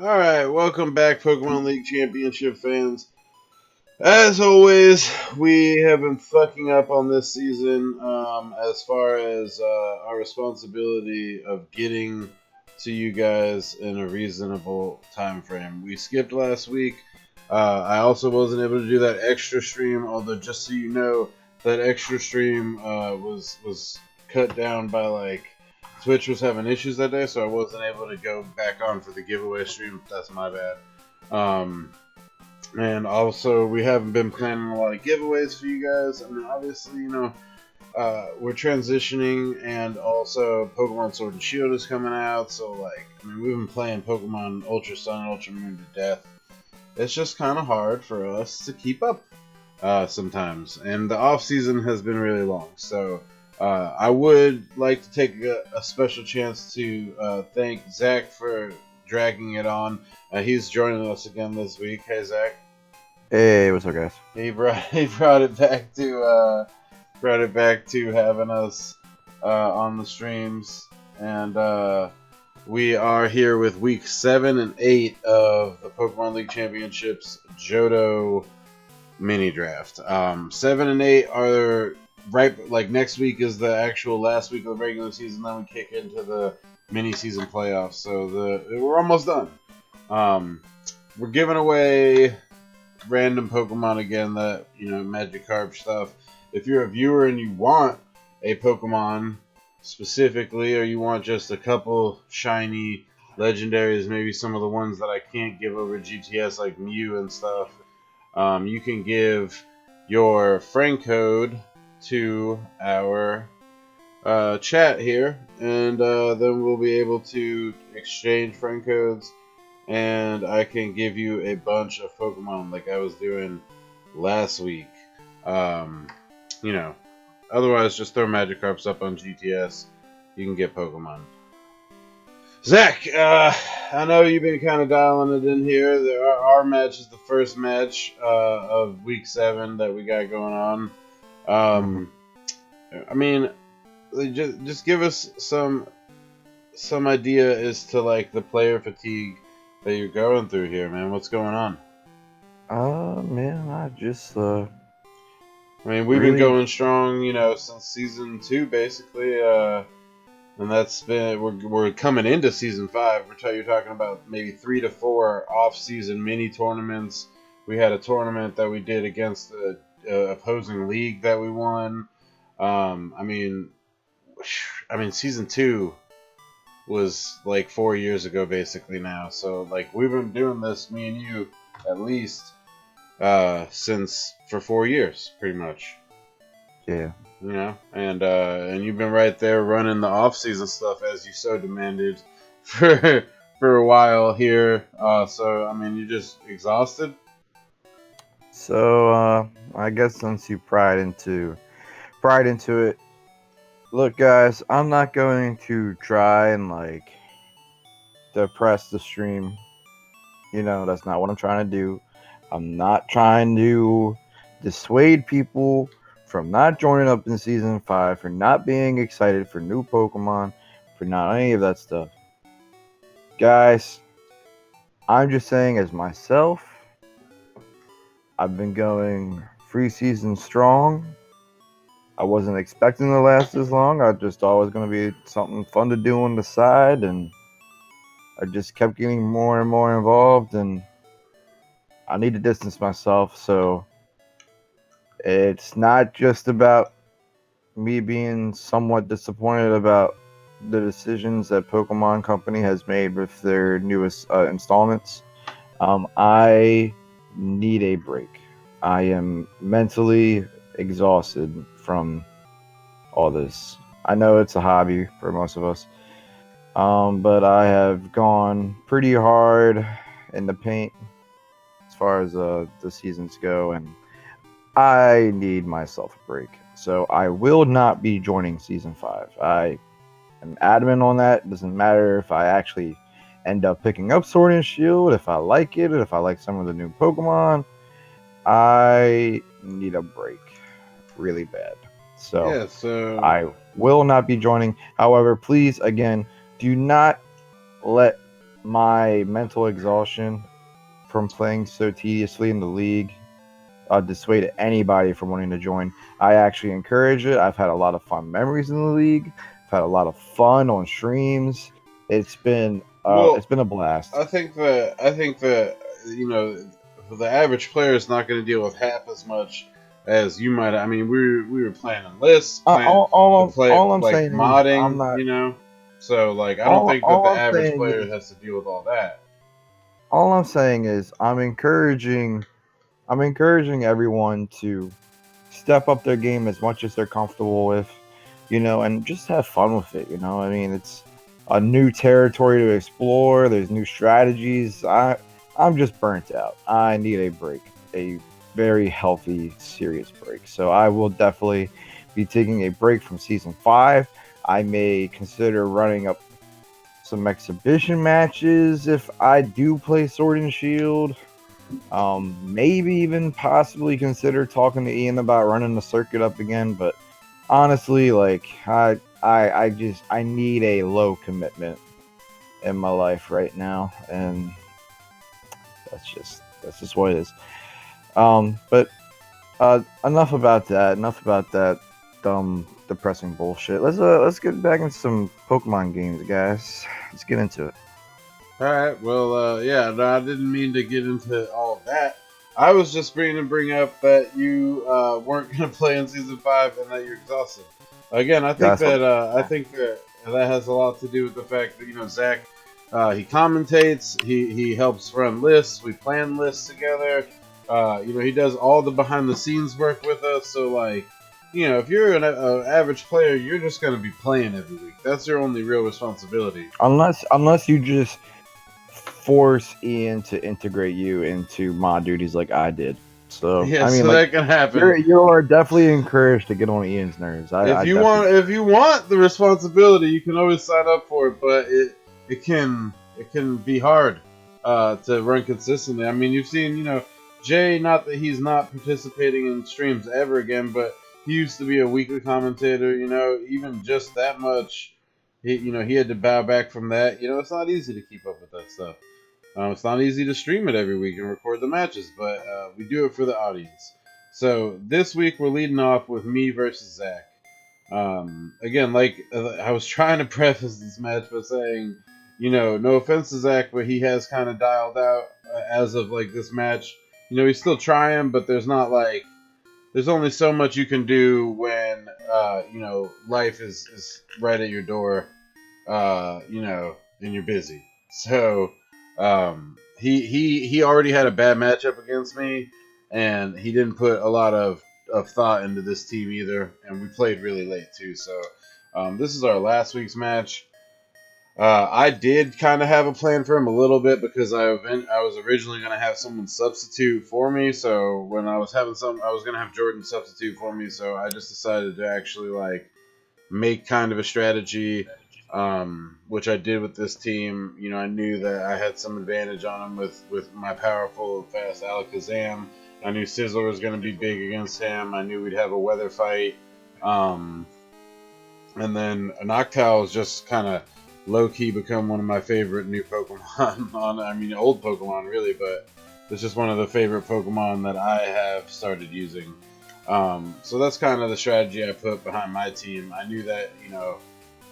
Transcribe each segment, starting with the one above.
Alright, welcome back, Pokemon League Championship fans. As always, we have been fucking up on this season as far as our responsibility of getting to you guys in a reasonable time frame. We skipped last week. I also wasn't able to do that extra stream, although just so you know, that extra stream was cut down by Twitch was having issues that day, so I wasn't able to go back on for the giveaway stream. That's my bad. And also, we haven't been planning a lot of giveaways for you guys. I mean, obviously, we're transitioning, and also Pokemon Sword and Shield is coming out. So, we've been playing Pokemon Ultra Sun and Ultra Moon to death. It's just kind of hard for us to keep up sometimes, and the off season has been really long. So, I would like to take a special chance to thank Zach for dragging it on. He's joining us again this week. Hey, Zach. Hey, what's up, guys? He brought it back to having us on the streams, and we are here with week 7 and 8 of the Pokemon League Championships Johto mini draft. 7 and 8 are right, like next week is the actual last week of the regular season. Then we kick into the mini season playoffs. So we're almost done. We're giving away random Pokemon again, that Magikarp stuff. If you're a viewer and you want a Pokemon specifically, or you want just a couple shiny legendaries, maybe some of the ones that I can't give over GTS like Mew and stuff, you can give your friend code to our chat here, and then we'll be able to exchange friend codes, and I can give you a bunch of Pokemon like I was doing last week. Otherwise, just throw Magikarps up on GTS. You can get Pokemon. Zach, I know you've been kind of dialing it in here. Our match is the first match of week 7 that we got going on. I mean, just give us some idea as to the player fatigue that you're going through here, man. What's going on? Man, I just I mean, we've been going strong, since season 2, basically. And that's been we're coming into season 5. You're talking about maybe 3 to 4 off-season mini tournaments. We had a tournament that we did against the opposing league that we won. I mean, season 2 was like 4 years ago, basically now. So we've been doing this, me and you, at least since for 4 years, pretty much. Yeah. And you've been right there running the off-season stuff as you so demanded for a while here. So I mean, you're just exhausted. So I guess since you pried into it, look, guys, I'm not going to try and depress the stream. That's not what I'm trying to do. I'm not trying to dissuade people from not joining up in season 5, for not being excited for new Pokemon, for not any of that stuff. Guys, I'm just saying, as myself, I've been going 3 seasons strong. I wasn't expecting to last as long. I just thought it was going to be something fun to do on the side, and I just kept getting more and more involved, and I need to distance myself. So it's not just about me being somewhat disappointed about the decisions that Pokemon Company has made with their newest installments. I need a break. I am mentally exhausted from all this. I know it's a hobby for most of us, but I have gone pretty hard in the paint as far as the seasons go, and I need myself a break. So I will not be joining season 5. I am adamant on that. It doesn't matter if I actually end up picking up Sword and Shield, if I like it, if I like some of the new Pokemon. I need a break really bad. So I will not be joining. However, please, again, do not let my mental exhaustion from playing so tediously in the league dissuade anybody from wanting to join. I actually encourage it. I've had a lot of fun memories in the league. I've had a lot of fun on streams. It's been Well, a blast. I think that the average player is not going to deal with half as much as you might. I mean, we were playing on lists, playing to play All I'm like saying is I'm modding, not. So like, I don't think that the All I'm average saying player is has to deal with all that. I'm encouraging everyone to step up their game as much as they're comfortable with, and just have fun with it. I mean, it's a new territory to explore. There's new strategies. I'm just burnt out. I need a break, a very healthy, serious break. So I will definitely be taking a break from season 5. I may consider running up some exhibition matches if I do play Sword and Shield. Maybe even possibly consider talking to Ian about running the circuit up again, but honestly, like I need a low commitment in my life right now, and that's just what it is. But enough about that. Enough about that dumb, depressing bullshit. Let's get back into some Pokemon games, guys. Let's get into it. All right. Well, yeah. No, I didn't mean to get into all of that. I was just bring up that you weren't going to play in season 5 and that you're exhausted. Again, That's what. I think that has a lot to do with the fact that Zach, he commentates, he helps run lists, we plan lists together. He does all the behind the scenes work with us. So like, if you're an average player, you're just going to be playing every week. That's your only real responsibility. Unless you just force Ian to integrate you into mod duties like I did. So Yeah, I mean, so like that can happen. you are definitely encouraged to get on Ian's nerves. I definitely. If you want the responsibility, you can always sign up for it, but it can be hard to run consistently. I mean, you've seen Jay. Not that he's not participating in streams ever again, but he used to be a weekly commentator. Even just that much, he had to bow back from that. It's not easy to keep up with that stuff. It's not easy to stream it every week and record the matches, but we do it for the audience. So this week we're leading off with me versus Zach. Again, like I was trying to preface this match by saying, no offense to Zach, but he has kind of dialed out as of like this match. He's still trying, but there's only so much you can do when life is right at your door, and you're busy. So he already had a bad matchup against me, and he didn't put a lot of thought into this team either, and we played really late too. So this is our last week's match. I did kind of have a plan for him a little bit because I was originally going to have someone substitute for me. So when I was I was going to have Jordan substitute for me. So I just decided to actually like make kind of a strategy, which I did with this team. I knew that I had some advantage on him with my powerful, fast Alakazam. I knew Sizzler was going to be big against him. I knew we'd have a weather fight. Um, and then Noctowl has just kind of low key become one of my favorite new Pokemon. Old Pokemon really, but it's just one of the favorite Pokemon that I have started using. So that's kind of the strategy I put behind my team. I knew that,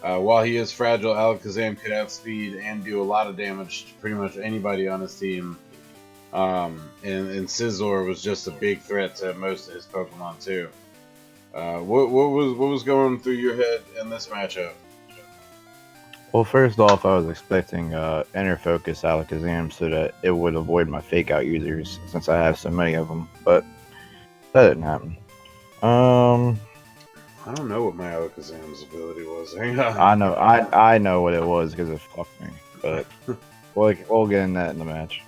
while he is fragile, Alakazam could outspeed and do a lot of damage to pretty much anybody on his team. And Sizzler was just a big threat to most of his Pokemon too. What was going through your head in this matchup? Well, first off, I was expecting Inner Focus Alakazam so that it would avoid my fake out users since I have so many of them, but that didn't happen. I don't know what my Alakazam's ability was. Hang on. I know what it was because it fucked me, but we'll get in that in the match.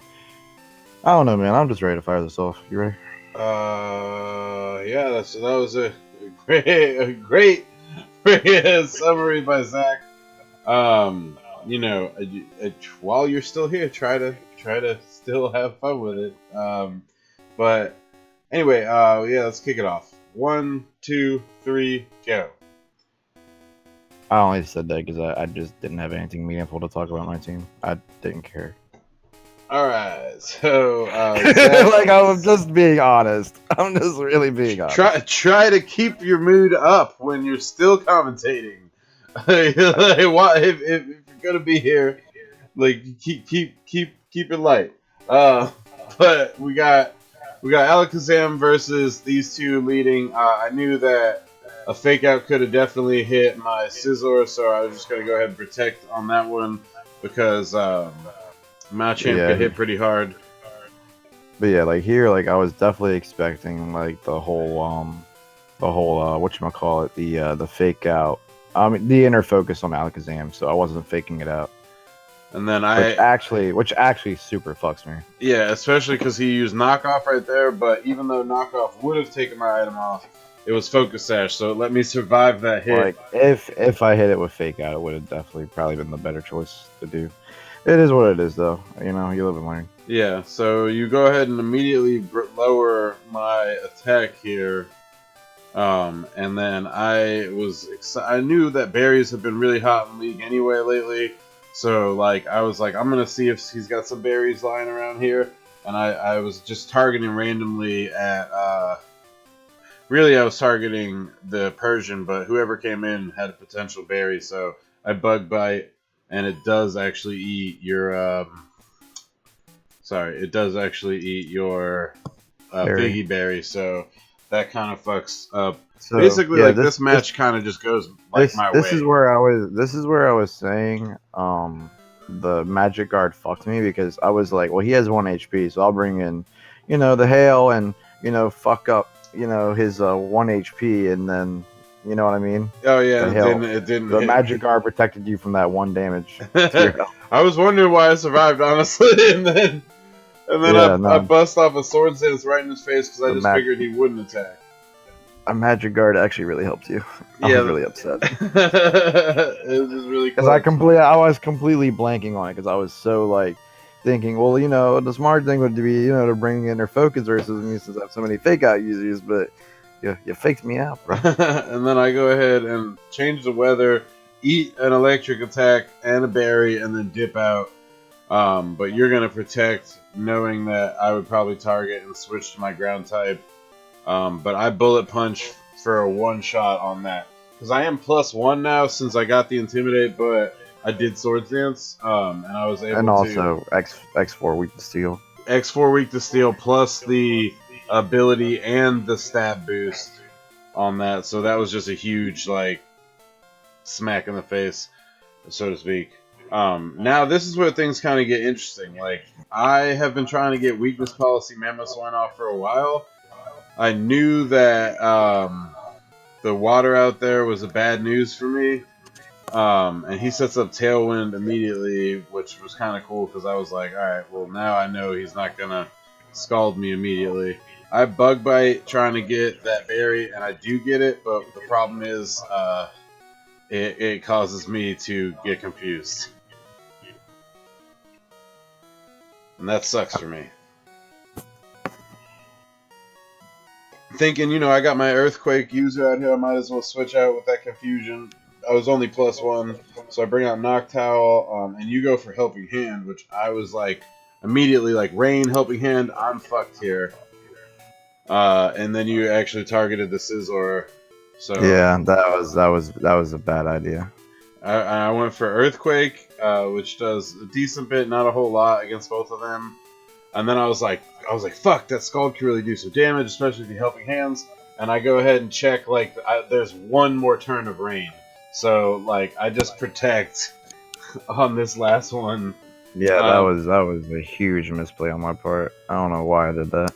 I don't know, man. I'm just ready to fire this off. You ready? Yeah, that was a great summary by Zach. While you're still here, try to still have fun with it. But anyway, yeah, let's kick it off. 1, 2, 3, go. I only said that because I just didn't have anything meaningful to talk about my team. I didn't care. All right, so Zach, Like I'm just being honest. I'm just really being honest. try to keep your mood up when you're still commentating. Like, if you're gonna be here, like keep it light. Uh, but we got Alakazam versus these two leading. I knew that a fake out could have definitely hit my Scizor, so I was just gonna go ahead and protect on that one because Machamp Yeah, could hit pretty hard. but yeah, like here, like I was definitely expecting like the whole whatchamacallit, the fake out. The inner focus on Alakazam, so I wasn't faking it out. And then Which actually super fucks me. yeah, especially because he used knockoff right there. But even though knockoff would have taken my item off, it was focus sash, so it let me survive that hit. Like if I hit it with fake out, it would have definitely probably been the better choice to do. It is what it is, though. You know, you live and learn. Yeah, so you go ahead and immediately lower my attack here. And then I knew that berries have been really hot in League anyway lately. So, like, I was like, I'm going to see if he's got some berries lying around here. And I was just targeting randomly at, really I was targeting the Persian, but whoever came in had a potential berry. So I bug bite, and it does actually eat your, it does actually eat your Figgy Berry, so that kind of fucks up. So Basically, yeah, like this match kind of just goes like my this way. is where I was. This is where I was saying the Magic Guard fucked me because I was like, well, he has 1 HP, so I'll bring in, the hail and fuck up his 1 HP, and then you know what I mean. Oh yeah, The hail. it didn't The hit. Magic Guard protected you from that 1 damage to your health. I was wondering why I survived, honestly, and then Yeah, I no. bust off a sword dance right in his face because I just figured he wouldn't attack. A Magic Guard actually really helped you. I was really upset. It was really Because I was completely blanking on it because I was so like thinking, well, the smart thing would be, to bring in their focus versus me since I have so many fake out users, but you faked me out, bro. And then I go ahead and change the weather, eat an electric attack and a berry, and then dip out. But you're gonna protect, knowing that I would probably target and switch to my ground type. But I bullet punch for a 1-shot on that. Because I am +1 now since I got the Intimidate, but I did Sword Dance, and I was able to... And also X4 weak to steel. X4 weak to steel, plus the ability and the stab boost on that. So that was just a huge, like, smack in the face, so to speak. Now this is where things kind of get interesting. Like, I have been trying to get weakness policy Mamoswine off for a while. I knew that the water out there was a bad news for me. And he sets up Tailwind immediately, which was kind of cool because I was like, alright, well now I know he's not going to scald me immediately. I Bug Bite trying to get that berry, and I do get it, but the problem is it causes me to get confused. And that sucks for me. Thinking, I got my Earthquake user out here, I might as well switch out with that confusion. I was only +1, so I bring out Noctowl, and you go for Helping Hand, which I was like, immediately like, Rain, Helping Hand, I'm fucked here. And then you actually targeted the Scizor. So yeah, that was a bad idea. I went for Earthquake, which does a decent bit, not a whole lot against both of them. And then I was like, fuck, that Scald can really do some damage, especially with the Helping Hands. And I go ahead and check, like, there's one more turn of Rain. So, like, I just protect on this last one. Yeah, that was a huge misplay on my part. I don't know why I did that.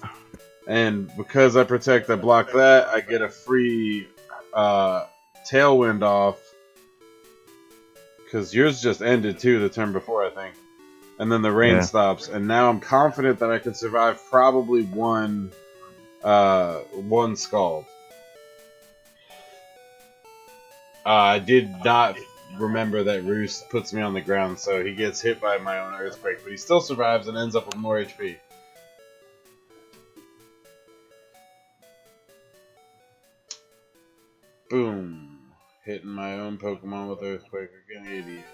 And because I protect, I block that, I get a free Tailwind off. Because yours just ended, too, the turn before, I think. And then the rain stops, and now I'm confident that I can survive probably one Scald. I did not remember that Roost puts me on the ground, so he gets hit by my own Earthquake, but he still survives and ends up with more HP. Boom. Hitting my own Pokemon with Earthquake again, idiot.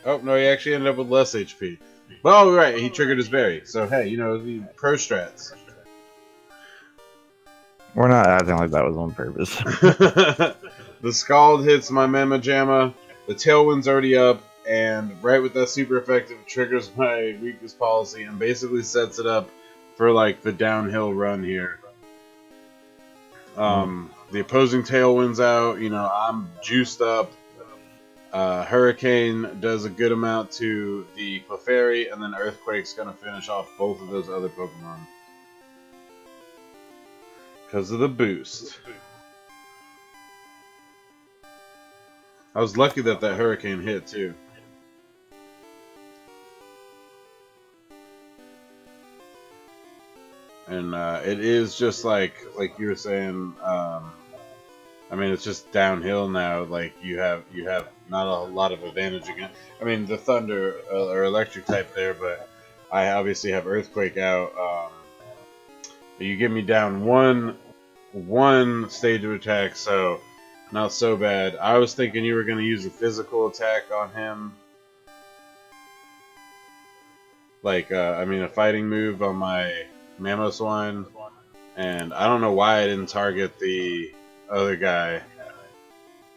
Oh, no, he actually ended up with less HP. But, oh, right, he triggered his berry. So, hey, you know, the pro strats. We're not acting like that was on purpose. The Scald hits my Mamajamma. The Tailwind's already up. And right with that super effective, triggers my weakness policy and basically sets it up for, like, the downhill run here. The opposing Tailwind's out. You know, I'm juiced up. Hurricane does a good amount to the Clefairy, and then Earthquake's going to finish off both of those other Pokemon. Because of the boost. I was lucky that that Hurricane hit, too. And it is just like you were saying, I mean, it's just downhill now. Like you have not a lot of advantage again. I mean, the Thunder or Electric type there, but I obviously have Earthquake out. You get me down one stage of attack, so not so bad. I was thinking you were going to use a physical attack on him, like I mean, a fighting move on my Mamoswine, and I don't know why I didn't target the other guy.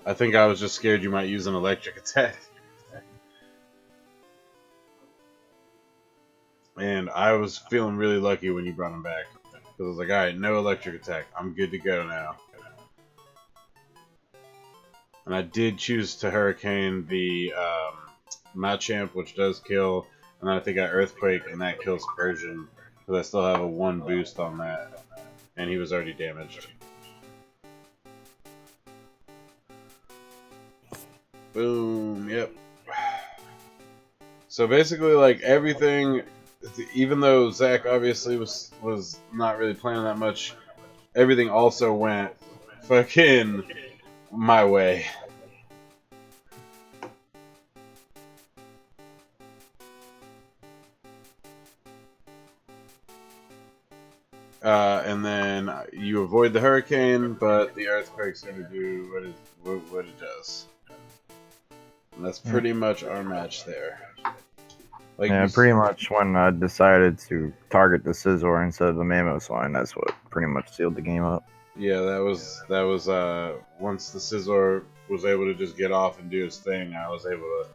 I think I was just scared you might use an electric attack. And I was feeling really lucky when you brought him back. Because I was like, alright, no electric attack. I'm good to go now. And I did choose to Hurricane the Machamp, which does kill. And then I think I Earthquake, and that kills Persian. Because I still have a 1 boost on that. And he was already damaged. Boom, yep. So basically, like, everything, even though Zach obviously was not really playing that much, everything also went fucking my way. And then you avoid the Hurricane, but the Earthquake's gonna do what it does. And that's pretty much our match there. Like yeah, pretty much when I decided to target the Scizor instead of the Mamoswine, that's what pretty much sealed the game up. Yeah, that was once the Scizor was able to just get off and do his thing, I was able to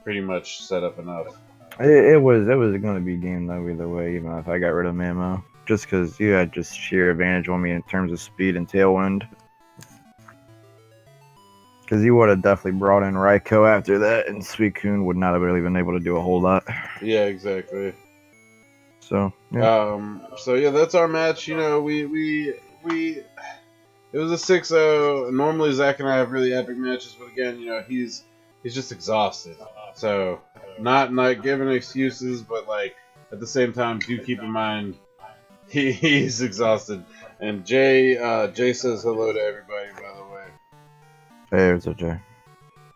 pretty much set up enough. It was going to be game though either way, even if I got rid of Mamo, just because you had just sheer advantage on me in terms of speed and Tailwind. Because you would have definitely brought in Raikou after that, and Suicune would not have really been able to do a whole lot. Yeah, exactly. So yeah. So yeah, that's our match. You know, we it was a 6-0. Normally Zach and I have really epic matches, but again, you know, he's just exhausted. So not giving excuses, but like at the same time, do keep in mind he's exhausted. And Jay says hello to everybody, by the way. Hey, it's okay.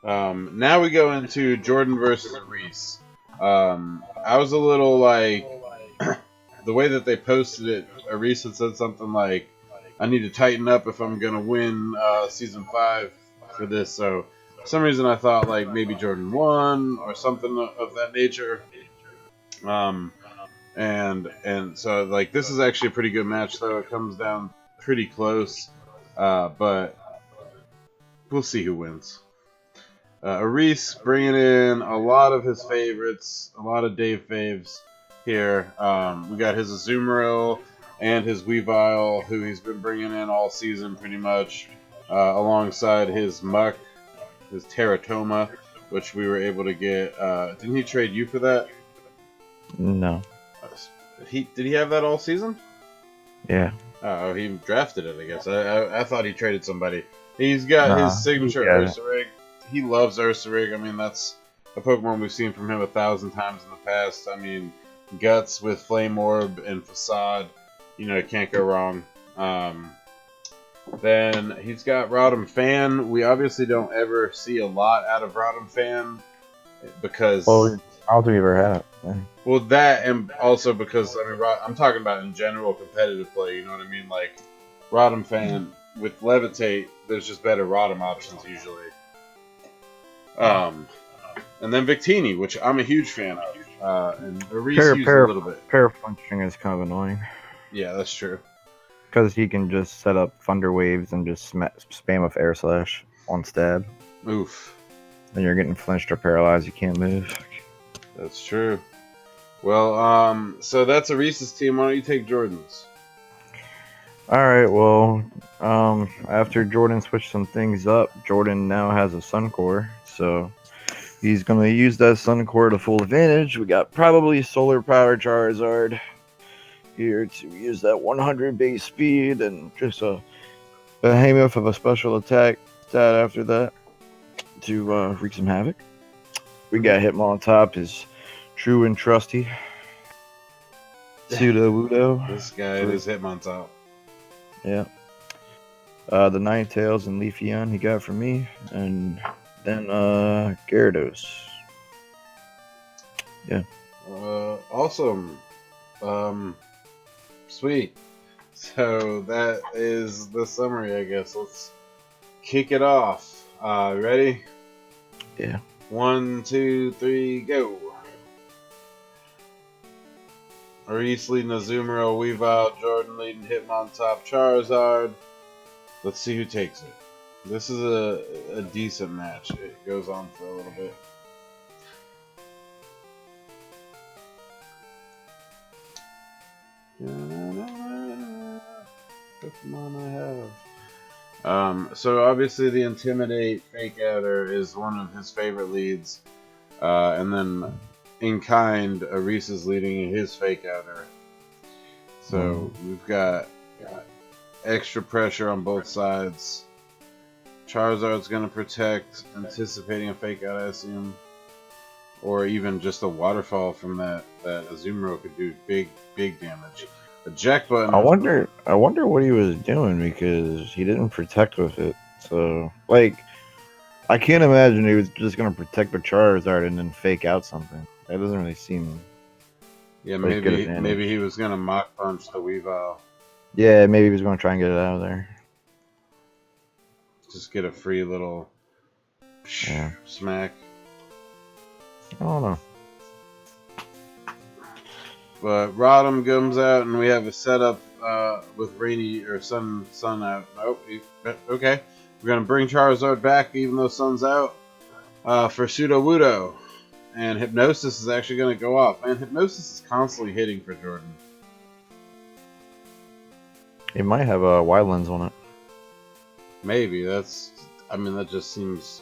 Now we go into Jordan versus Reese. I was a little like the way that they posted it. Reese had said something like, "I need to tighten up if I'm gonna win season 5 for this." So for some reason I thought like maybe Jordan won or something of that nature. And so like this is actually a pretty good match though. It comes down pretty close, but we'll see who wins. Reese bringing in a lot of his favorites, a lot of Dave faves here. We got his Azumarill and his Weavile, who he's been bringing in all season pretty much, alongside his Muck, his Teratoma, which we were able to get. Didn't he trade you for that? No. Did he have that all season? Yeah. Oh, he drafted it, I guess. I thought he traded somebody. He's got his signature Ursaring. He loves Ursaring. I mean, that's a Pokemon we've seen from him 1,000 times in the past. I mean, Guts with Flame Orb and Facade, you know, can't go wrong. Then he's got Rotom Fan. We obviously don't ever see a lot out of Rotom Fan because... Well, I don't think we ever had it. Well, that and also because, I mean, I'm talking about in general competitive play, you know what I mean? Like, Rotom Fan with Levitate, there's just better Rotom options usually. And then Victini, which I'm a huge fan of. And Reese used a little bit. Parapunching is kind of annoying. Yeah, that's true. Because he can just set up Thunder Waves and just spam with Air Slash on stab. Oof. And you're getting flinched or paralyzed, you can't move. That's true. Well, so that's a Reese's team. Why don't you take Jordan's? Alright, well, after Jordan switched some things up, Jordan now has a Sun Core, so he's going to use that Sun Core to full advantage. We got probably Solar Power Charizard here to use that 100 base speed and just a behemoth of a special attack stat after that to wreak some havoc. We got Hitmontop, his true and trusty Sudowoodo. This guy is Hitmontop. Yeah. The Ninetales and Leafeon he got from me, and then Gyarados. Yeah. Awesome. Sweet. So that is the summary, I guess. Let's kick it off. Ready? Yeah. 1, 2, 3, go. Reese leading Azumarill, Weavile, Jordan leading Hitmontop, Charizard. Let's see who takes it. This is a decent match. It goes on for a little bit. Pokemon I have. So obviously the Intimidate Fake Outer is one of his favorite leads. And then in kind, Reese is leading his Fake Outer. So we've got extra pressure on both sides. Charizard's going to protect, anticipating a Fake Out, I assume. Or even just a Waterfall from that Azumarill could do big damage. A Jack button. I wonder what he was doing, because he didn't protect with it. So, like, I can't imagine he was just gonna protect the Charizard and then fake out something. That doesn't really seem. Yeah, like maybe he was gonna Mach Punch the Weavile. Yeah, maybe he was gonna try and get it out of there. Just get a free little smack. I don't know. But Rotom comes out, and we have a setup with Rainy or Sun out. Nope. Okay. We're gonna bring Charizard back, even though Sun's out, for Sudowoodo, and Hypnosis is actually gonna go off. And Hypnosis is constantly hitting for Jordan. It might have a Y lens on it. Maybe that just seems.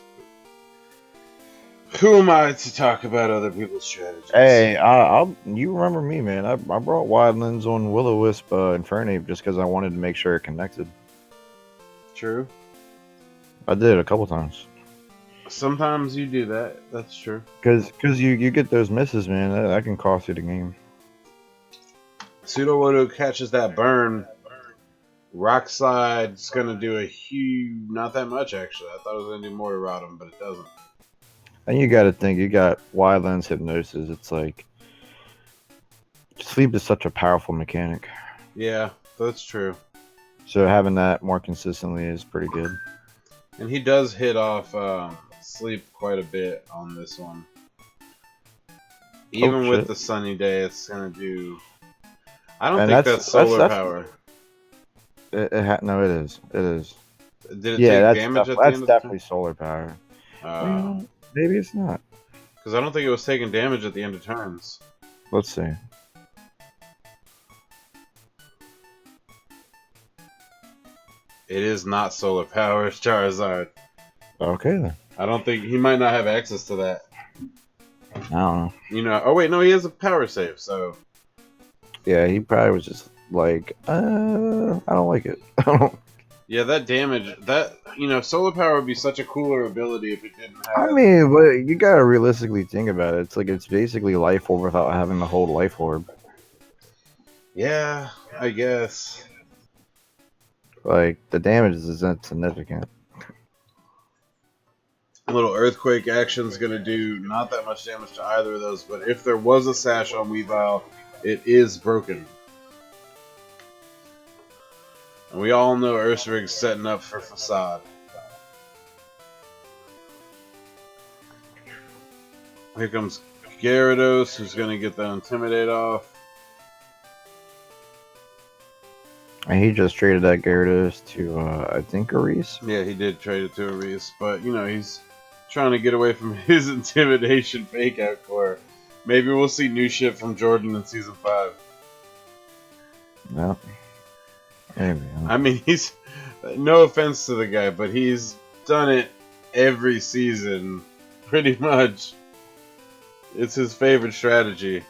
Who am I to talk about other people's strategies? Hey, you remember me, man. I brought wide lens on Will-O-Wisp Infernape just because I wanted to make sure it connected. True. I did a couple times. Sometimes you do that. That's true. Because you get those misses, man. That can cost you the game. Sudowoodo catches that burn. Rock Slide's going to do a huge... Not that much, actually. I thought it was going to do more to Rotom, but it doesn't. And you got to think, you got wide lens Hypnosis. It's like... Sleep is such a powerful mechanic. Yeah, that's true. So having that more consistently is pretty good. And he does hit off Sleep quite a bit on this one. Even with the sunny day, it's going to do... I don't think that's solar power. No, it is. It is. Did it take damage at the end of the definitely solar power. Maybe it's not. Because I don't think it was taking damage at the end of turns. Let's see. It is not solar power, it's Charizard. Okay, then. I don't think... He might not have access to that. I don't know. You know... Oh, wait, no, he has a power save, so... Yeah, he probably was just like, I don't like it. Yeah, that damage... That... You know, solar power would be such a cooler ability if it didn't have... I mean, but you gotta realistically think about it. It's like, it's basically Life Orb without having to hold Life Orb. Yeah, I guess. Like, the damage isn't significant. A little Earthquake action's gonna do not that much damage to either of those, but if there was a Sash on Weavile, it is broken. And we all know Ursaring's setting up for Facade. Here comes Gyarados, who's going to get the Intimidate off. And he just traded that Gyarados to, I think, a Reese. Yeah, he did trade it to a Reese, but, you know, he's trying to get away from his Intimidation fake out core. Maybe we'll see new shit from Jordan in Season 5. Yeah. Maybe. I mean, he's... No offense to the guy, but he's done it every season, pretty much. It's his favorite strategy.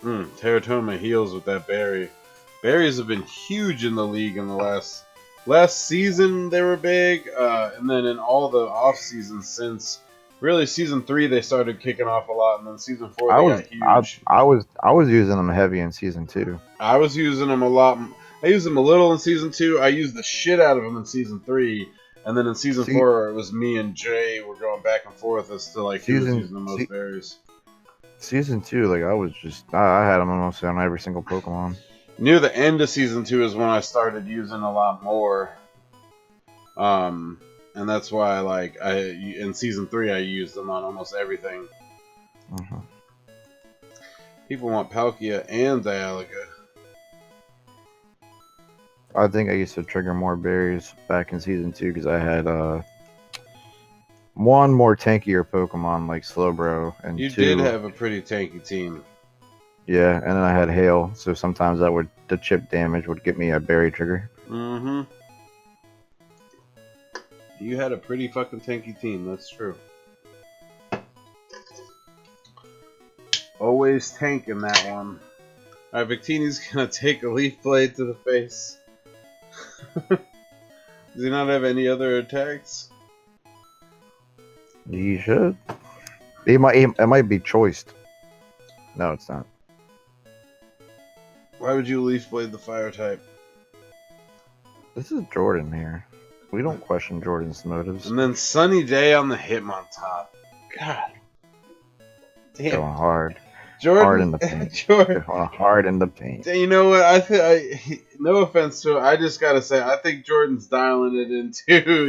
Teratoma heals with that berry. Berries have been huge in the league in the last season. They were big, and then in all the off seasons since really season 3 they started kicking off a lot, and then season 4 they got huge. I was using them heavy in season 2. I was using them a lot. I used them a little in season 2. I used the shit out of them in season 3. And then in season 4, it was me and Jay were going back and forth as to like who was using the most berries. Season 2, like I had them almost on every single Pokemon. Near the end of season 2 is when I started using a lot more. And that's why like in season 3 I used them on almost everything. People want Palkia and Dialga. I think I used to trigger more berries back in season 2 because I had one more tankier Pokemon like Slowbro, and you 2, did have a pretty tanky team. Yeah, and then I had Hail, so sometimes the chip damage would get me a berry trigger. You had a pretty fucking tanky team, that's true. Always tanking that one. Alright, Victini's gonna take a Leaf Blade to the face. Does he not have any other attacks? He should. It might be choiced. No, it's not. Why would you Leaf Blade the fire type? This is Jordan here. We don't question Jordan's motives. And then Sunny Day on the Hitmontop. God. Damn. Going hard. Jordan, hard in the paint. Jordan. Hard in the paint. You know what? No offense to him, I just gotta say, I think Jordan's dialing it in too.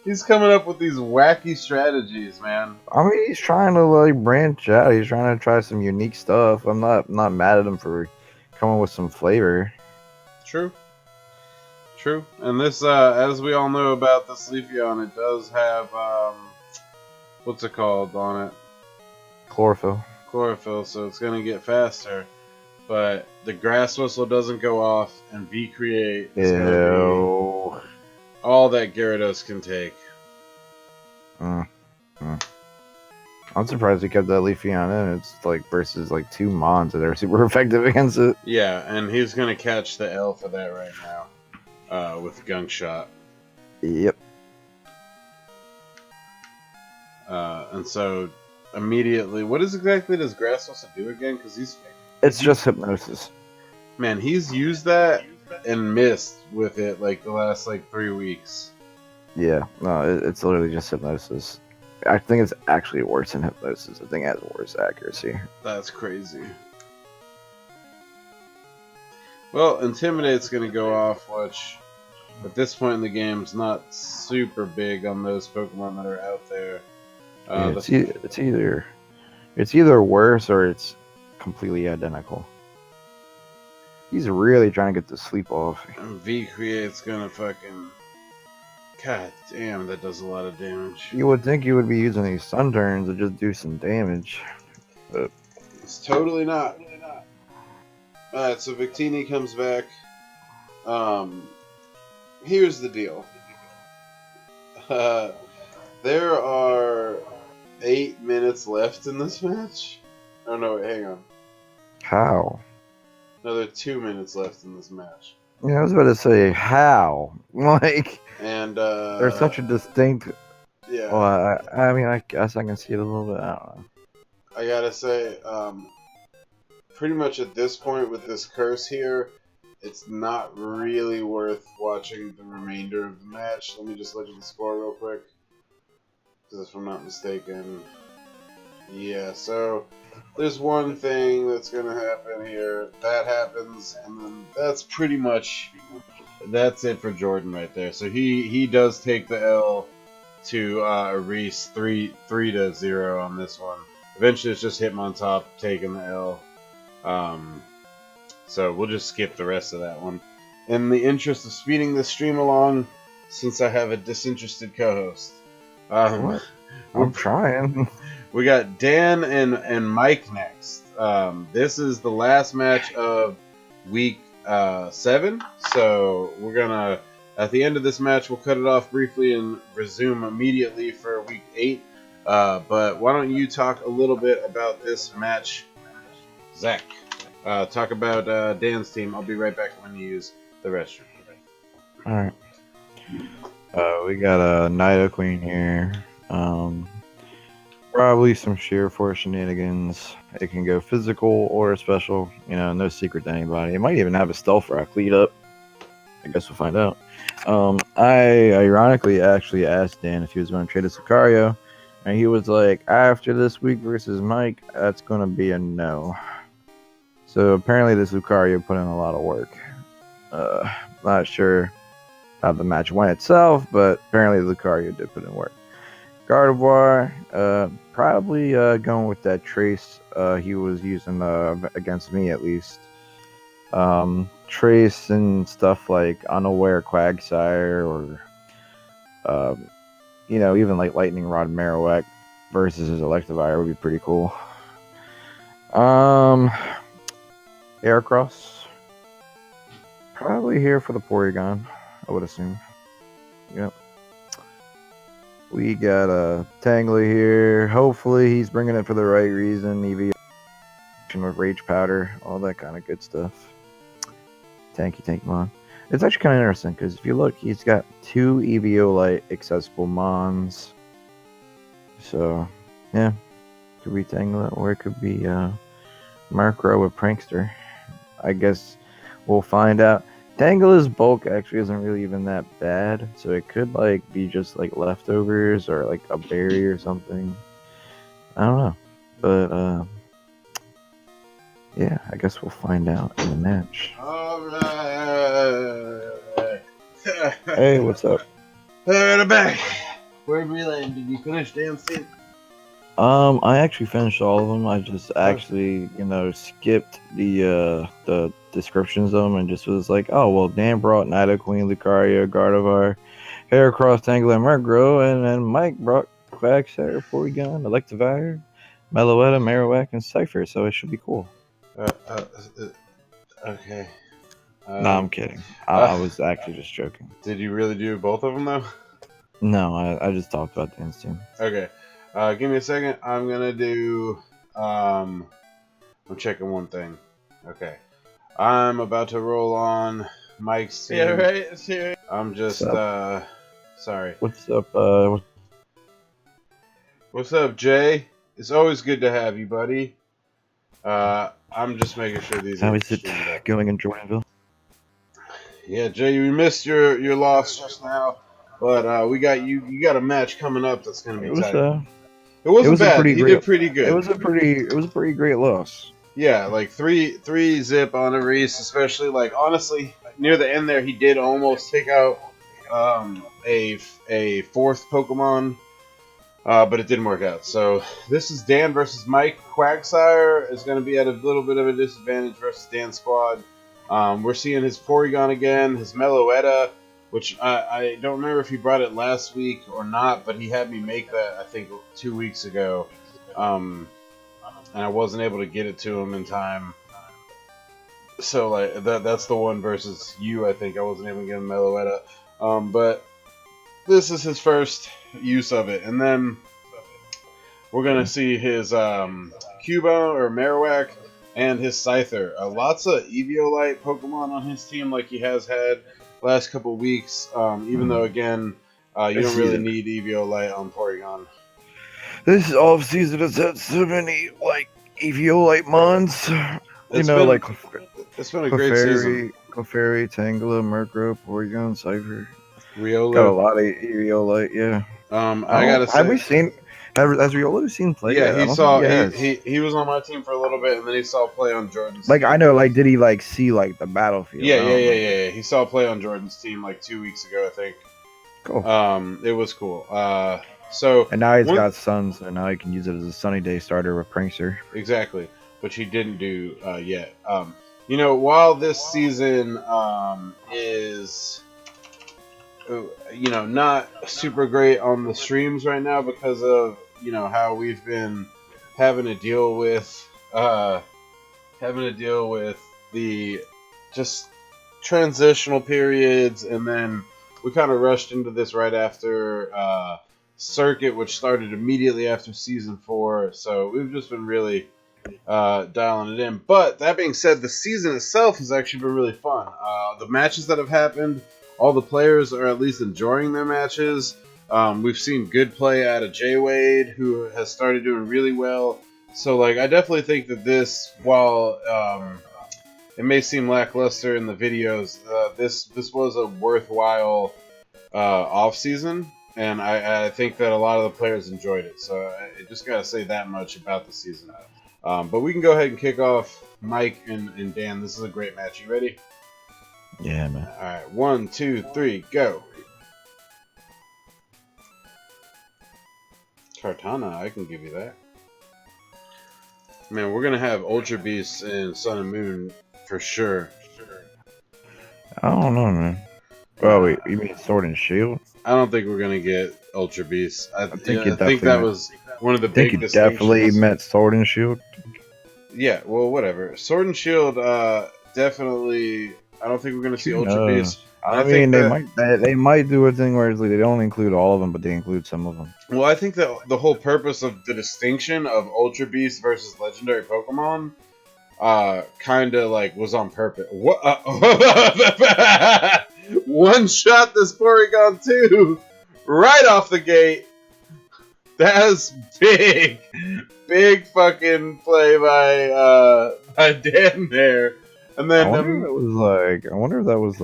He's coming up with these wacky strategies, man. I mean, he's trying to like branch out. He's trying to try some unique stuff. I'm not mad at him for coming with some flavor. True. And this, as we all know about this Leafeon, it does have what's it called on it? Chlorophyll, so it's gonna get faster. But the Grass Whistle doesn't go off, and V-Create is gonna be all that Gyarados can take. I'm surprised he kept that Leafeon in. It's like versus like 2 Mons that are super effective against it. Yeah, and he's gonna catch the L for that right now with Gunk Shot. Yep. And so immediately, what exactly does Grass Whistle do again? Because it's just Hypnosis. Man, he's used that and missed with it like the last like 3 weeks. Yeah, no, it's literally just Hypnosis. I think it's actually worse than Hypnosis. I think it has worse accuracy. That's crazy. Well, Intimidate's going to go off, which at this point in the game is not super big on those Pokemon that are out there. It's either worse or it's completely identical. He's really trying to get the sleep off. And V-Create's gonna fucking... God damn, that does a lot of damage. You would think you would be using these Sun Turns to just do some damage. But it's totally not. Alright, so Victini comes back. Here's the deal. There are 8 minutes left in this match. Oh no, wait, hang on. How? No, there are 2 minutes left in this match. Yeah, I was about to say how. Like, and there's such a distinct. Yeah. Well, I mean, I guess I can see it a little bit. I don't know. I gotta say, pretty much at this point with this curse here, it's not really worth watching the remainder of the match. Let me just look at the score real quick. Because if I'm not mistaken, yeah, so there's one thing that's going to happen here. That happens, and then that's pretty much, that's it for Jordan right there. So he does take the L to Reese 3-0 on this one. Eventually, it's just Hitmontop taking the L. So we'll just skip the rest of that one. In the interest of speeding this stream along, since I have a disinterested co-host. What? I'm trying. We got Dan and Mike next. This is the last match of week 7. So we're gonna, at the end of this match, we'll cut it off briefly and resume immediately for week 8. But why don't you talk a little bit about this match, Zach? Talk about Dan's team. I'll be right back when you use the restroom. All right. We got a Nido Queen here. Probably some sheer force shenanigans. It can go physical or special. You know, no secret to anybody. It might even have a stealth rack lead up. I guess we'll find out. I ironically actually asked Dan if he was going to trade a Sicario, and he was like, after this week versus Mike, that's going to be a no. So apparently this Lucario put in a lot of work. Not sure how the match went itself, but apparently Lucario did put in work. Gardevoir, probably going with that trace he was using against me at least. Trace and stuff like Unaware Quagsire or, even like Lightning Rod Marowak versus his Electivire would be pretty cool. Aircross, probably here for the Porygon, I would assume. Yep. We got a Tangler here. Hopefully he's bringing it for the right reason. EV with Rage Powder, all that kind of good stuff. Tanky Mon. It's actually kind of interesting because if you look, he's got 2 Eviolite accessible Mons. So, yeah. Could be Tangler or it could be Murkrow with Prankster. I guess we'll find out. Tangela's bulk actually isn't really even that bad, so it could like be just like leftovers or like a berry or something. I don't know, but yeah, I guess we'll find out in the match. Alright. Hey, what's up? I'm back. Where'd we land? Did you finish Dan's team? I actually finished all of them. I just actually, skipped the descriptions of them and just was like, oh, well, Dan brought Nidoqueen, Lucario, Gardevoir, Heracross, Tangela, Murkrow, and then Mike brought Quagsire, Porygon, Electivire, Meloetta, Marowak, and Cypher, so it should be cool. Okay. No, I'm kidding. I was actually just joking. Did you really do both of them, though? No, I just talked about Dan's team. Okay. Give me a second. I'm going to do... I'm checking one thing. Okay. I'm about to roll on Mike's team. Yeah, right? See, I'm just... sorry. What's up, What's up, Jay? It's always good to have you, buddy. I'm just making sure these how are is it streamed up. going in Jordanville? Yeah, Jay, we missed your loss just now, but we got you got a match coming up that's gonna be tight. It wasn't bad. He did pretty good. It was a pretty great loss. Yeah, like three zip on a Reese, especially like honestly near the end there, he did almost take out a 4th Pokemon, but it didn't work out. So this is Dan versus Mike. Quagsire is going to be at a little bit of a disadvantage versus Dan's squad. We're seeing his Porygon again, his Meloetta, which I don't remember if he brought it last week or not, but he had me make that, I think, 2 weeks ago. And I wasn't able to get it to him in time. So like that's the one versus you, I think. I wasn't able to get him Meloetta. But this is his first use of it. And then we're going to see his Cubone or Marowak and his Scyther. Lots of Eviolite Pokemon on his team like he has had last couple weeks. Even though, again, you don't really need Eviolite on Porygon. This off-season has had so many, like, Eviolite Mons. It's been a great season. Clefairy, Tangela, Murkrow, Porygon, Cypher. Riolu. Got a lot of Eviolite, yeah. I gotta say, has Riolu seen play? Yeah, he was on my team for a little bit, and then he saw play on Jordan's. Like, team. I know, like, did he like see like the battlefield? Yeah. He saw play on Jordan's team like 2 weeks ago, I think. Cool. It was cool. So And now he's one got Suns, and now he can use it as a sunny day starter with Prankster. exactly, which he didn't do yet. While this season is not super great on the streams right now because of how we've been having to deal with the just transitional periods, and then we kind of rushed into this right after Circuit, which started immediately after season 4. So we've just been really dialing it in. But that being said, the season itself has actually been really fun. The matches that have happened, all the players are at least enjoying their matches. We've seen good play out of Jay Wade, who has started doing really well. So, I definitely think that this, while it may seem lackluster in the videos, this was a worthwhile off season, and I think that a lot of the players enjoyed it. So I just gotta say that much about the season. But we can go ahead and kick off. Mike and Dan, this is a great match. You ready? Yeah, man. All right, 1, 2, 3, go. Cartana, I can give you that. Man, we're gonna have Ultra Beasts and Sun and Moon for sure. I don't know, man. Oh, wait, you mean Sword and Shield? I don't think we're gonna get Ultra Beasts. I think that was one of the I think big you definitely distinctions. meant Sword and Shield. Yeah, well, whatever. Sword and Shield, definitely. I don't think we're gonna see Ultra Beast. I mean, they might do a thing where it's like they don't include all of them, but they include some of them. Well, I think that the whole purpose of the distinction of Ultra Beast versus Legendary Pokemon, kind of was on purpose. What? One shot this Porygon 2 right off the gate. That's big, big fucking play by Dan there. And then I wonder if that was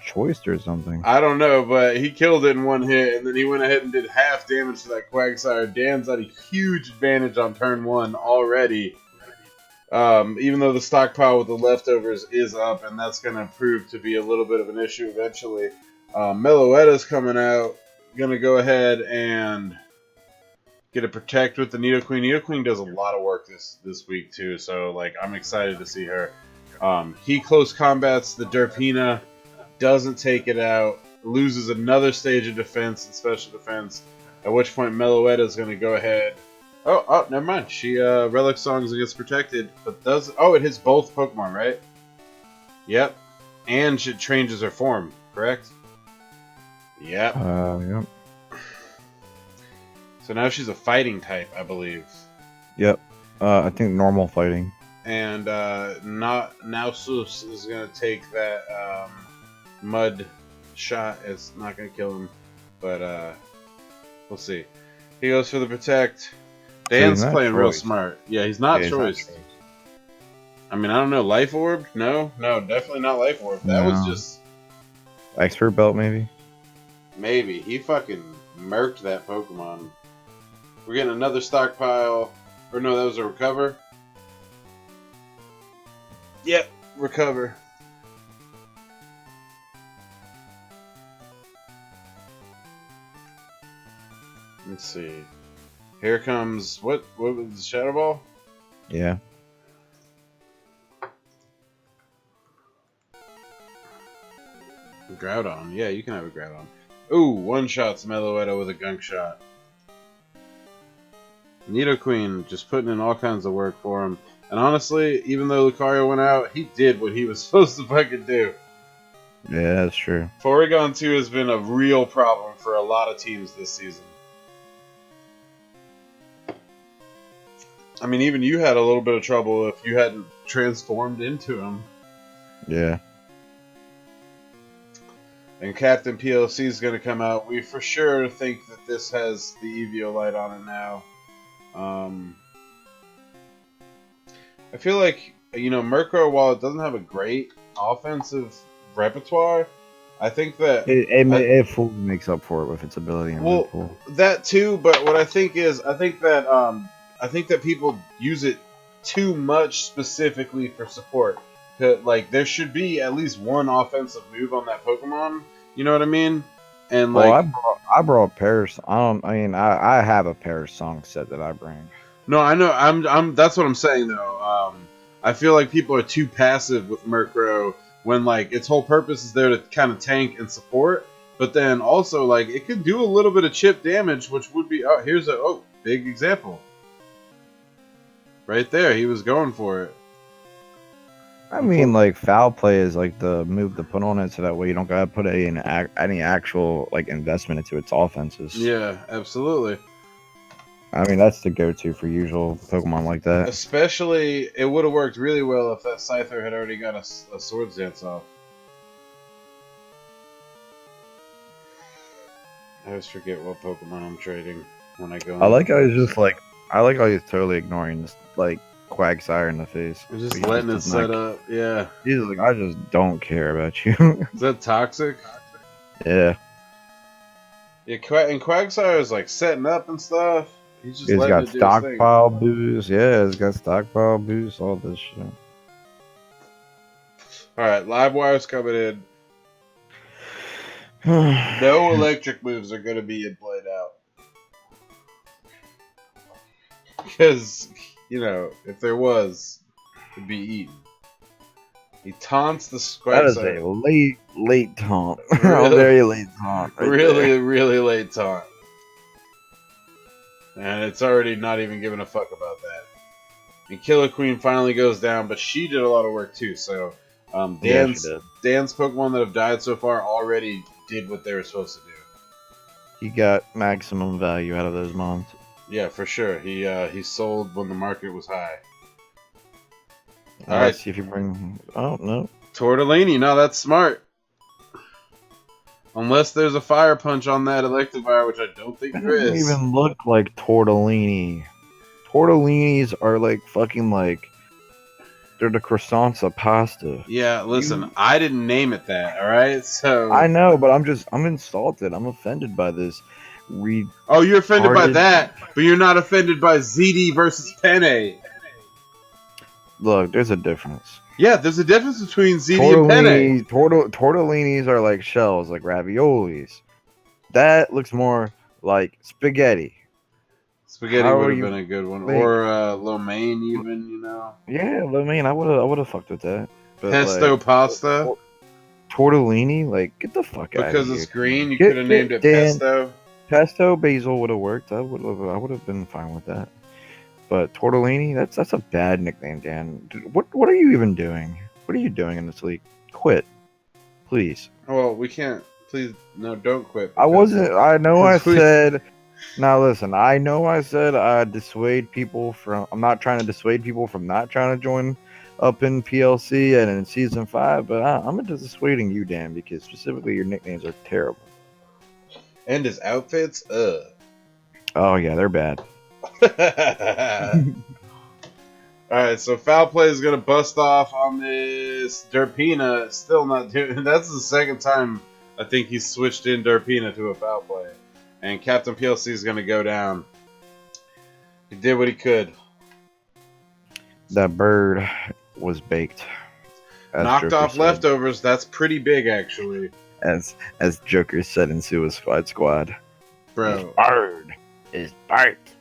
choiced or something. I don't know, but he killed it in one hit, and then he went ahead and did half damage to that Quagsire. Dan's at a huge advantage on turn 1 already. Even though the stockpile with the leftovers is up, and that's going to prove to be a little bit of an issue eventually. Meloetta's coming out, going to go ahead and get a Protect with the Nidoqueen. Nidoqueen does a lot of work this week too, so I'm excited to see her. He close combats the Derpina, doesn't take it out, loses another stage of defense and special defense, at which point Meloetta is going to go ahead. Oh, never mind. She Relic Songs and gets protected, but it hits both Pokemon, right? Yep. And she changes her form, correct? Yep. Yep. So now she's a fighting type, I believe. Yep. I think normal fighting. And Nausus is going to take that mud shot. It's not going to kill him, but we'll see. He goes for the Protect. Dan's playing real smart. Yeah, he's not choiced. I mean, I don't know. Life Orb? No, definitely not Life Orb. That was just... Expert Belt, maybe? Maybe. He fucking murked that Pokemon. We're getting another stockpile. Or no, that was a Recover. Yep, Recover. Let's see. Here comes... What was the Shadow Ball? Yeah. Groudon. Yeah, you can have a Groudon. Ooh, one-shots Meloetta with a Gunk Shot. Nidoqueen just putting in all kinds of work for him. And honestly, even though Lucario went out, he did what he was supposed to fucking do. Yeah, that's true. Porygon 2 has been a real problem for a lot of teams this season. I mean, even you had a little bit of trouble if you hadn't transformed into him. Yeah. And Captain PLC is going to come out. We for sure think that this has the Eviolite on it now. I feel like, Murkrow, while it doesn't have a great offensive repertoire, I think that... It fully makes up for it with its ability in Red Pool. That too, but what I think is, I think that people use it too much specifically for support. There should be at least one offensive move on that Pokemon. You know what I mean? And Well, like, I brought pairs. I have a pair song set that I bring. no, I know. I'm. That's what I'm saying though. I feel like people are too passive with Murkrow when like its whole purpose is there to kind of tank and support. But then also like it could do a little bit of chip damage, which would be. Oh, here's a big example. Right there, he was going for it. I mean, like foul play is like the move to put on it, so that way you don't gotta put any actual like investment into its offenses. Yeah, absolutely. I mean, that's the go-to for usual Pokemon like that. Especially, it would have worked really well if that Scyther had already got a Swords Dance off. I always forget what Pokemon I'm trading when I go. I like how he's just like, I like how he's totally ignoring this like Quagsire in the face. I'm just Like, letting it set up. Yeah. He's like, I just don't care about you. Is that toxic? Yeah. Yeah, and Quagsire is like setting up and stuff. He's just He's letting got it do his thing. stockpile boost. Yeah, he's got stockpile boost. All this shit. All right, live wires coming in. No electric moves are going to be in played out. Because, you know, if there was, it'd be eaten. He taunts the That is Quagsire. a late taunt. Really? A very late taunt. Right Really, there. really late taunt. And it's already not even giving a fuck about that. And Killer Queen finally goes down, but she did a lot of work too. So Dan's Pokemon that have died so far already did what they were supposed to do. He got maximum value out of those mons. Yeah, for sure. He sold when the market was high. All right, see if you bring. Oh no, Tortellini. No, that's smart. Unless there's a Fire Punch on that Electivire, which I don't think there doesn't is. even look like Tortellini. Tortellinis are like fucking like. They're the croissants of pasta. Yeah, listen, I didn't name it that, alright? So I know, but I'm insulted. I'm offended by this. Oh, you're offended by that, but you're not offended by ZD versus Penne. Look, there's a difference. Yeah, there's a difference between ZD and Penne. Tortellinis are like shells, like raviolis. That looks more like spaghetti. Spaghetti would have been a good one, or lo mein, even, you know. Yeah, lo mein. I would have fucked with that. But pesto like, pasta. Tortellini, like get the fuck out of here. Because it's green, you could have named it pesto. Pesto basil would have worked. I would have been fine with that. But Tortellini, that's a bad nickname, Dan. Dude, what are you even doing? What are you doing in this league? Quit, please. Well, we can't. Please, no, don't quit. I wasn't. I know I said. Now listen, I know I said I dissuade people from. I'm not trying to dissuade people from not trying to join up in PLC and in season 5, but I'm into dissuading you, Dan, because specifically your nicknames are terrible. And his outfits, Oh yeah, they're bad. Alright, so foul play is gonna bust off on this Derpina. Still not doing. That's the second time I think he's switched in Derpina to a foul play. And Captain PLC is gonna go down. He did what he could. That bird was baked. Knocked Joker off said. Leftovers. That's pretty big, actually. As Joker said in Suicide Squad. Bro. This bird is baked.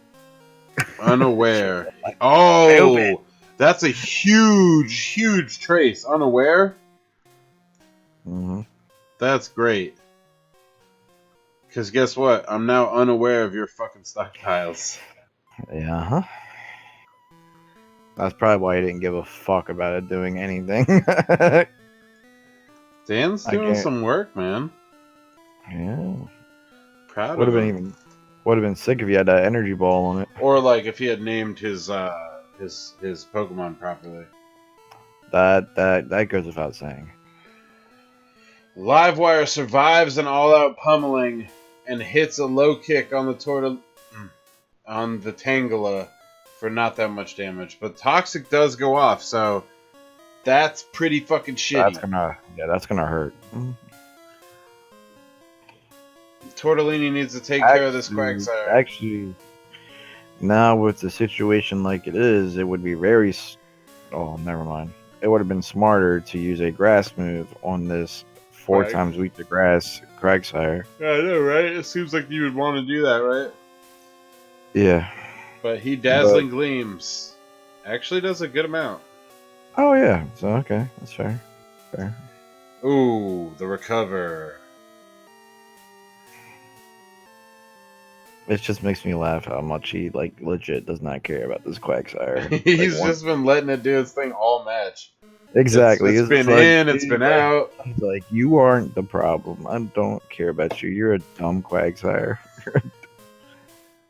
Unaware. Oh, that's a huge trace. Unaware? Mm-hmm. That's great. Because guess what? I'm now unaware of your fucking stockpiles. Yeah, huh? That's probably why he didn't give a fuck about it doing anything. Dan's doing some work, man. Yeah. Proud of him. Would have been sick if he had that energy ball on it. Or like if he had named his Pokemon properly. That goes without saying. Livewire survives an all-out pummeling and hits a low kick on the Tangela for not that much damage. But Toxic does go off, so that's pretty fucking shitty. That's gonna hurt. Tortellini needs to take care of this Quagsire. Actually, now with the situation like it is, it would be very... Oh, never mind. It would have been smarter to use a grass move on this 4 Quag. times weak to grass, Quagsire. Yeah, I know, right? It seems like you would want to do that, right? Yeah. But he But Dazzling Gleams actually does a good amount. oh yeah, so okay, that's fair. Fair. Ooh, the recover. It just makes me laugh how much he like legit does not care about this Quagsire. He's Like, just been letting it do its thing all match. exactly. It's been in, it's been out. He's like, you aren't the problem. I don't care about you. You're a dumb Quagsire.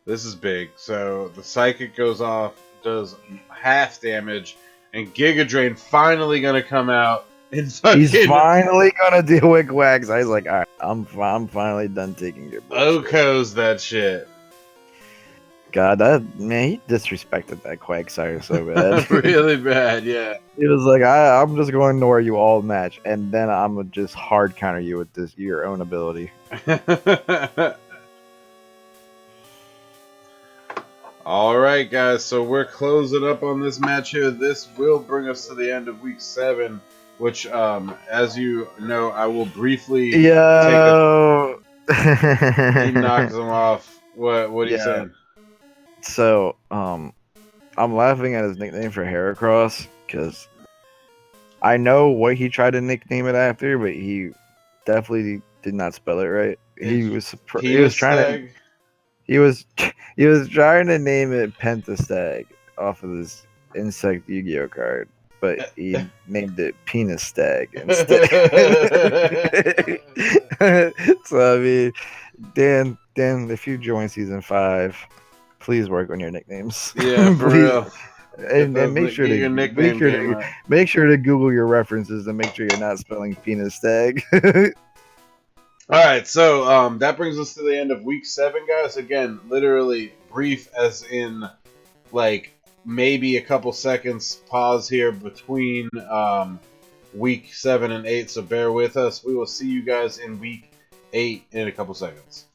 This is big. So the Psychic goes off, does half damage, and Giga Drain finally gonna come out and fucking He's finally gonna deal with Quagsire. He's like, alright, I'm finally done taking your bullshit. Oko's that shit. God, that man, he disrespected that Quagsire so bad. Really bad, yeah. He was like, I'm just going to where you all match, and then I'm gonna just hard counter you with this your own ability. Alright guys, so we're closing up on this match here. This will bring us to the end of week 7, which as you know, I will briefly He knocks him off. What are you saying? So, I'm laughing at his nickname for Heracross because I know what he tried to nickname it after, but he definitely did not spell it right. He was trying to name it Pentastag off of this insect Yu-Gi-Oh card, but he named it Penis Stag instead. So I mean, Dan, if you join season 5, please work on your nicknames. Yeah, for real. And make sure to Google your references and make sure you're not spelling penis stag. Alright, so that brings us to the end of week 7, guys. Again, literally brief as in like maybe a couple seconds pause here between week 7 and 8, so bear with us. We will see you guys in week 8 in a couple seconds.